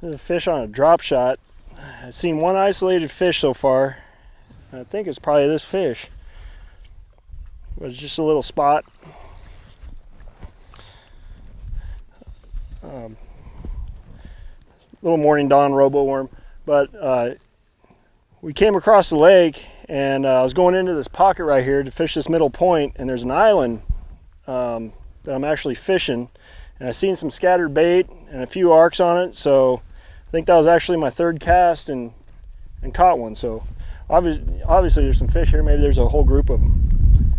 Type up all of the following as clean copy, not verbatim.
There's a fish on a drop shot. I've seen one isolated fish so far. I think it's probably this fish. It was just a little spot. Little morning dawn robo worm. But we came across the lake, and I was going into this pocket right here to fish this middle point, and there's an island that I'm actually fishing, and I seen some scattered bait and a few arcs on it, so I think that was actually my third cast and caught one. So obviously there's some fish here. Maybe there's a whole group of them.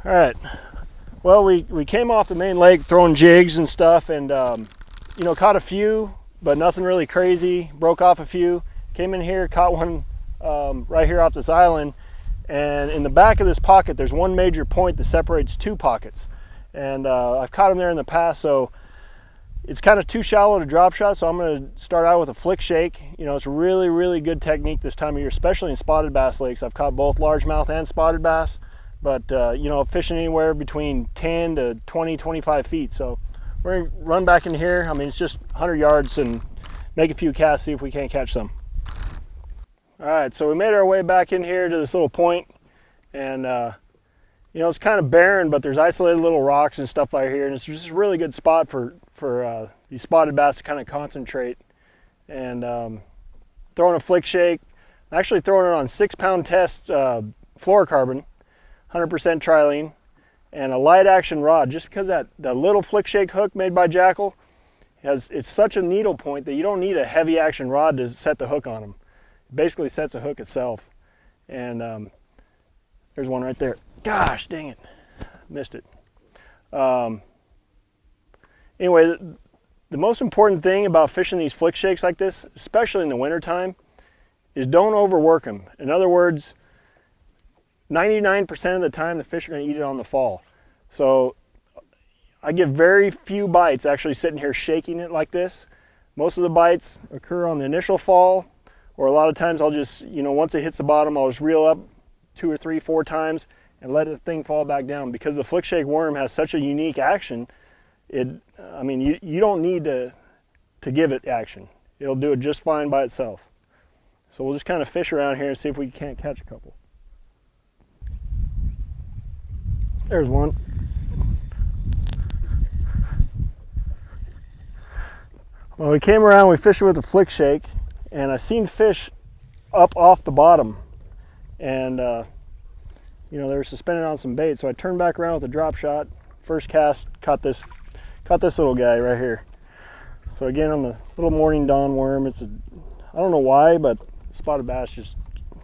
All right, well, we came off the main lake throwing jigs and stuff, and you know, caught a few, but nothing really crazy. Broke off a few. Came in here, caught one right here off this island, and in the back of this pocket there's one major point that separates two pockets, and I've caught them there in the past, so it's kind of too shallow to drop shot, so I'm going to start out with a flick shake. You know, it's a really good technique this time of year, especially in spotted bass lakes. I've caught both largemouth and spotted bass, but you know, fishing anywhere between 10 to 20, 25 feet. So we're going to run back in here. I mean, it's just 100 yards and make a few casts, see if we can't catch some. All right, so we made our way back in here to this little point, and you know, it's kind of barren, but there's isolated little rocks and stuff right here, and it's just a really good spot for these spotted bass to kind of concentrate. And throwing a flick shake, actually throwing it on 6-pound test fluorocarbon, 100% trilene, and a light action rod, just because that little flick shake hook made by Jackall it's such a needle point that you don't need a heavy action rod to set the hook on them. It basically sets the hook itself. And there's one right there. Gosh dang it, missed it. Anyway, the most important thing about fishing these flick shakes like this, especially in the wintertime, is don't overwork them. In other words, 99% of the time the fish are going to eat it on the fall. So I get very few bites actually sitting here shaking it like this. Most of the bites occur on the initial fall, or a lot of times I'll just, you know, once it hits the bottom, I'll just reel up 2 or 3, 4 times and let the thing fall back down. Because the flick shake worm has such a unique action, I mean, you don't need to give it action. It'll do it just fine by itself. So we'll just kind of fish around here and see if we can't catch a couple. There's one. Well, we came around, we fished with a flick shake, and I seen fish up off the bottom, and you know, they were suspended on some bait. So I turned back around with a drop shot. First cast, caught this little guy right here. So again, on the little morning dawn worm, I don't know why, but spotted bass just,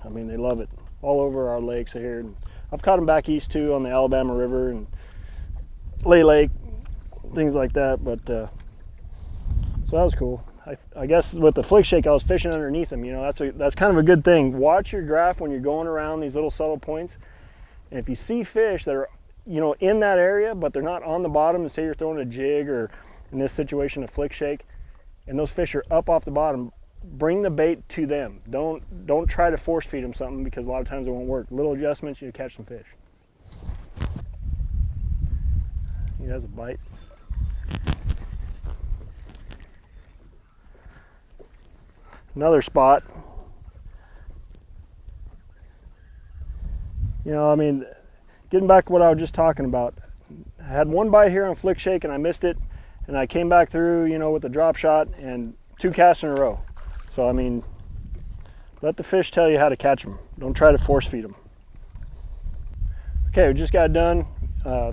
I mean, they love it all over our lakes here. And I've caught them back east too on the Alabama River and Lay Lake, things like that. But so that was cool. I guess with the flick shake, I was fishing underneath them. You know, that's kind of a good thing. Watch your graph when you're going around these little subtle points. And if you see fish that are, you know, in that area, but they're not on the bottom, and say you're throwing a jig, or in this situation a flick shake, and those fish are up off the bottom, bring the bait to them. Don't try to force feed them something, because a lot of times it won't work. Little adjustments, you catch some fish. He has a bite. Another spot. You know, I mean, getting back to what I was just talking about, I had one bite here on flick shake and I missed it, and I came back through, you know, with the drop shot and 2 casts in a row. So I mean, let the fish tell you how to catch them. Don't try to force feed them. Okay, we just got done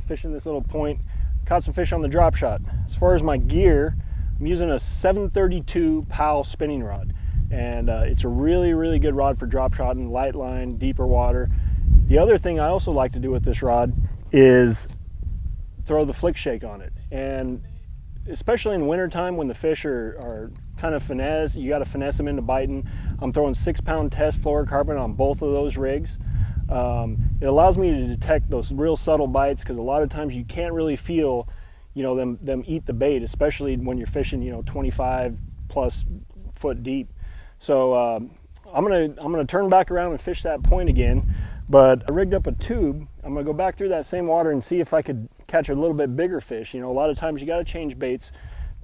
fishing this little point. Caught some fish on the drop shot. As far as my gear, I'm using a 732 Powell spinning rod, and it's a really good rod for drop shot and light line, deeper water. The other thing I also like to do with this rod is throw the flick shake on it, and especially in wintertime when the fish are kind of finesse, you got to finesse them into biting. I'm throwing 6-pound test fluorocarbon on both of those rigs. It allows me to detect those real subtle bites, because a lot of times you can't really feel, you know, them eat the bait, especially when you're fishing, you know, 25+ foot deep. So I'm gonna turn back around and fish that point again, but I rigged up a tube. I'm gonna go back through that same water and see if I could catch a little bit bigger fish. You know, a lot of times you got to change baits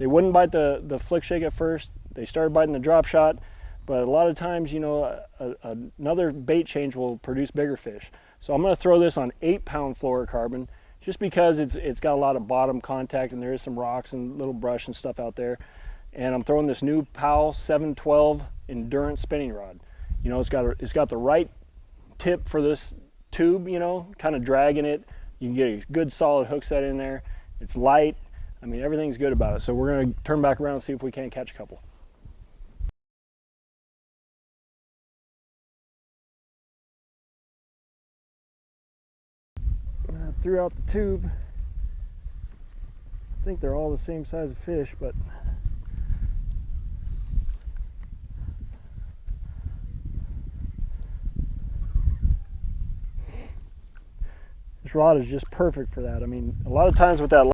They wouldn't bite the Flick Shake at first. They started biting the drop shot, but a lot of times, you know, another bait change will produce bigger fish. So I'm going to throw this on 8-pound fluorocarbon, just because it's got a lot of bottom contact and there is some rocks and little brush and stuff out there. And I'm throwing this new Powell 712 Endurance spinning rod. You know, it's got the right tip for this tube, you know, kind of dragging it. You can get a good solid hook set in there. It's light. I mean, everything's good about it. So we're going to turn back around and see if we can't catch a couple. I threw out the tube. I think they're all the same size of fish, but this rod is just perfect for that. I mean, a lot of times with that